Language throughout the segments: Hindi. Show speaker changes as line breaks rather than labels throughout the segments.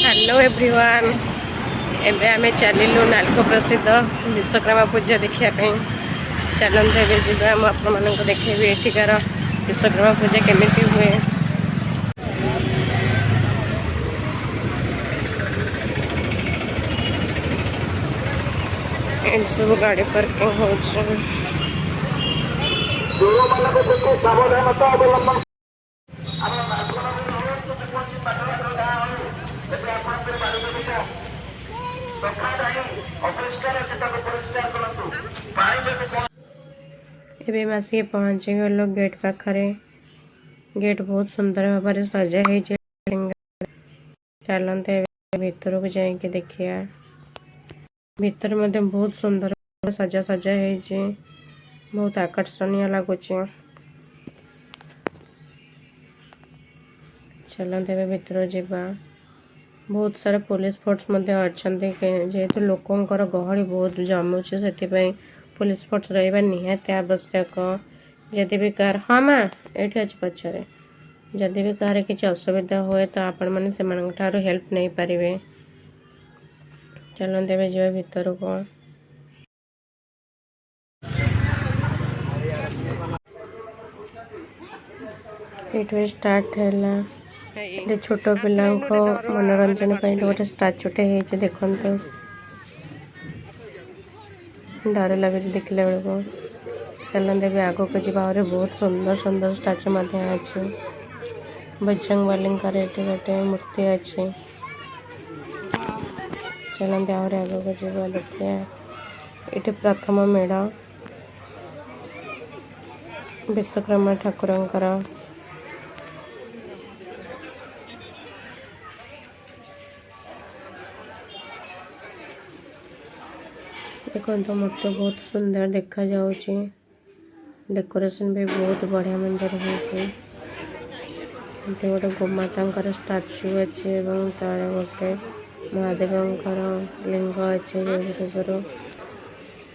हेलो एवरीवन एबे आमे चलिलु नालको प्रसिद्ध विश्वकर्मा पूजा देखिया चलते एवं जीवा मुझे देखेबी एठिकार विश्वकर्मा पूजा केमिति हुए। सब गाड़ी पार्किंग हो एबे आसिक पहुँची गलो गेट पाखरे। गेट बहुत सुंदर भाव सजा है। चलते भीतर को जाके देखिया भीतर मध्य बहुत सुंदर सजा सजा है, बहुत आकर्षणीय लगुच। चलते भीतर जावा बहुत सारा पुलिस फोर्स अच्छा जेहेतु लोकंर गहली बहुत जमुचे से पुलिस फोर्स रहा निहाती आवश्यक। जदि भी कार हाँ माँ ये अच्छे पचारे जदि भी कहार किसी असुविधा हुए तो आपण मैंने से हेल्प नहीं पारे। चलते जा भीतर को ये स्टार्ट है छोट पिला मनोरंजन गोटे स्टाचुटे है देखते डर लगे देखला बेलू। चलते भी आग को जा बहुत सुंदर सुंदर स्टाचू अच्छे। बजरंग बली गोटे मूर्ति अच्छे। चलते आहरी आग को जा देखिए ये प्रथम मेढ़ विश्वकर्मा ठाकुरंकर। देखो मूर्ति बहुत सुंदर देखा जाउची। डेकोरेशन भी बहुत बढ़िया मंदिर होती। गोटे गोमाता स्टाच्यू अच्छे तार गोटे महादेव लिंग अच्छे जो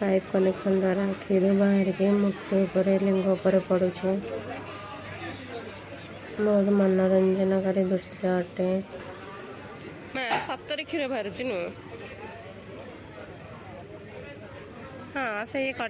पाइप कनेक्शन द्वारा क्षीर बाहर के मूर्ति उपर लिंग उपर पड़ू। बहुत मनोरंजनकारी दृश्य अटे। सतरे क्षीर बाहर नु हाँ से कर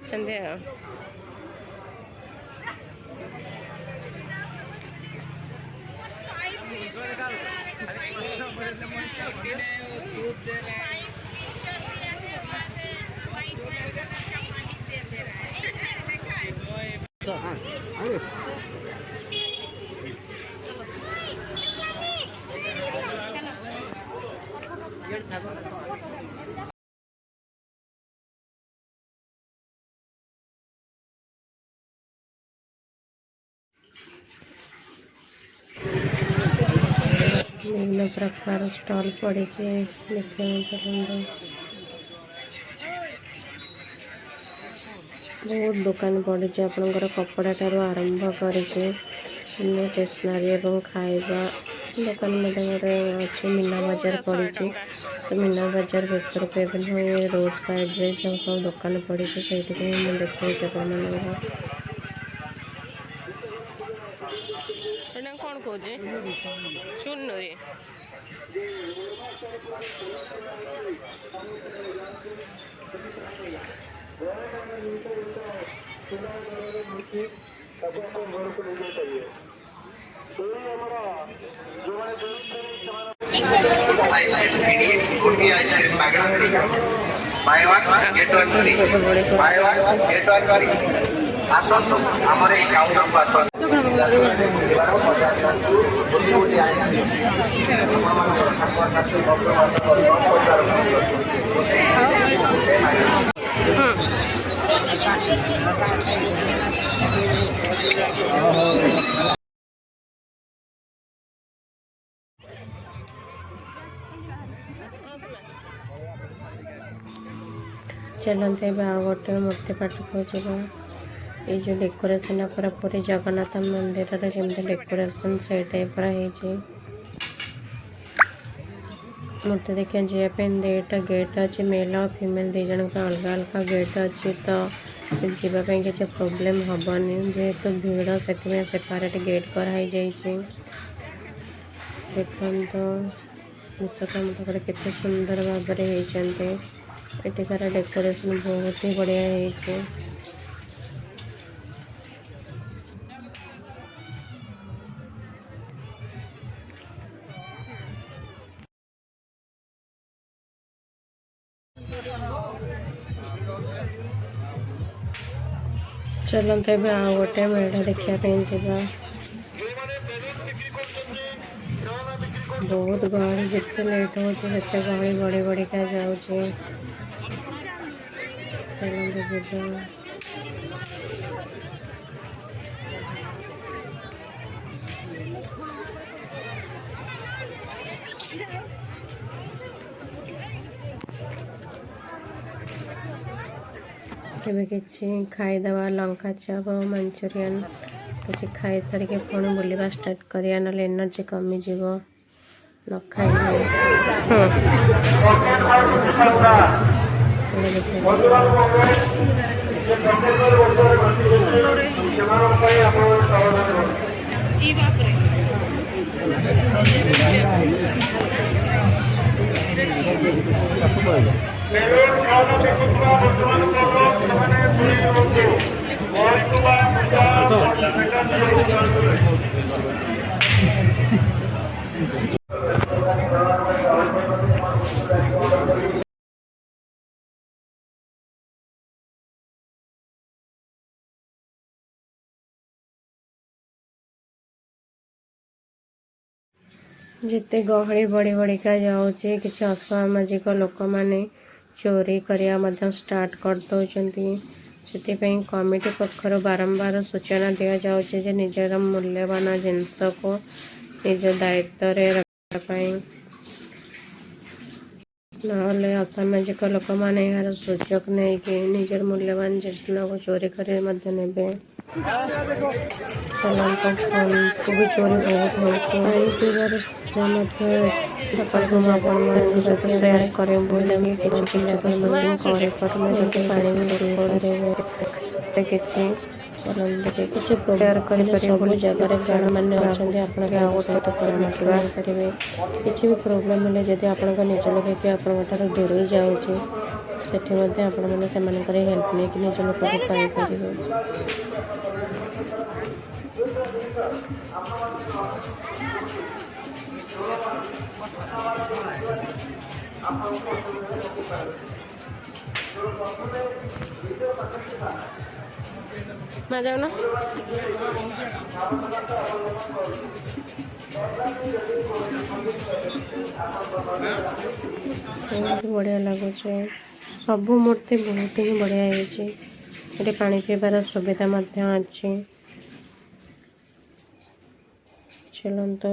विभिन्न प्रकार स्टॉल पड़ी देखते चलते बहुत दुकान पड़ी आपंकर कपड़ा ठार आरंभ करके स्टेशनरी और खाइबा दुकान अच्छे। मीना बजार पड़ी तो मीना बजार भीतर को रोड साइड रे जो सब दुकान पड़ी से देखते कौन कहे चुनु चलते गोटे मूर्ति पाठ को ये जो डेकोरेशन पूरा पूरी जगन्नाथ मंदिर जमी डेकोरेशन से टाइप मूर्ति देखिए जावाई दुईटा गेट अच्छे। मेल और फीमेल दी जन का अलग अलग गेट अच्छी तो जावाई किसी प्रोब्लेम हेनी जेहेतु भीड़ से सेपरेट गेट कराई देखो विश्वकर्मा ठाकुर केते सुंदर भाव में होती। एटिकार डेकोरेशन बहुत ही बढ़िया है। चलते आ गोटे मेढ़ देखापी जा। बहुत गहली जिते लेट होते गहली बढ़ी बढ़िका जाऊे। तेज कि खाईदे लंका चप मंचूरियन कि खाई सारिके पुणी बुलवा स्टार्ट करिया ना एनर्जी कमिज न खाइले। जिते गहली बढ़ी बढ़िका जाऊे कि असामाजिक लोक मैंने चोरी करने स्टार्ट कर दौरान से कमिटी पक्षर बारंबार सूचना दि जाऊे निजर मूल्यवान जिनस को निज दायित्व रखापी ना असामाजिक लोक मैंने यार सुजोग नहीं कि निजर मूल्यवान जिनस को चोरी करे फोन भी चोरी बहुत हो शेयर करें बोलेंगे किसी शेयर करेंगे सब जगह जन मैंने अच्छा आपत परामर्श करेंगे। किसी भी प्रोब्लेम है जब आप निज लोक कि आपठार दूर जाऊँचे से हेल्प नहीं कि निज लोक को पाइपर। मैं जाऊ ना बढ़िया लगुच सब मूर्ति बहुत ही बढ़िया है। पानी पीबार सुविधा अच्छी। चलते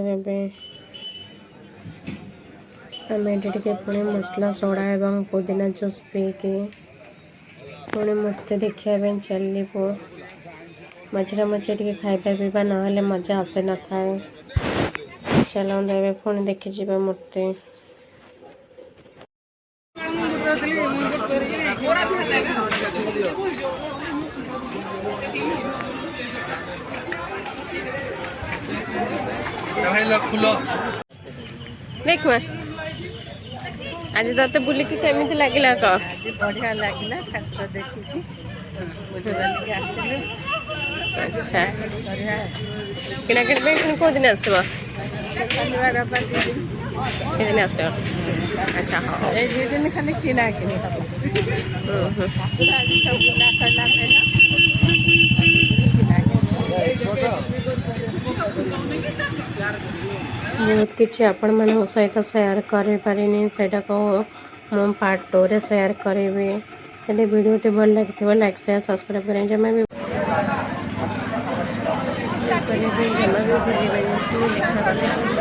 आम ये पुणी मसला सोडा एवं पुदीना जूस पीके पुणी मूर्ति देखा चलू। मझे मझे टे खाଇବା पीवा ना मजा आसे न थाए। चलते पुणी देखी जा मूर्ति। देख आज तो बुलिकी केमी लगे कह
बढ़िया लगे ठाकुर देखिए।
अच्छा किना कि कौ दिन आस आस। अच्छा हाँ
ये दी दिन खाली किना किनी
बहुत किसी आपण मान सहित शेयर कर पारिनी से मु पार्ट 2 रे शेयर करी। यदि वीडियोटी भल लगी लाइक शेयर सब्सक्राइब करें जमा भी जमा भी भूल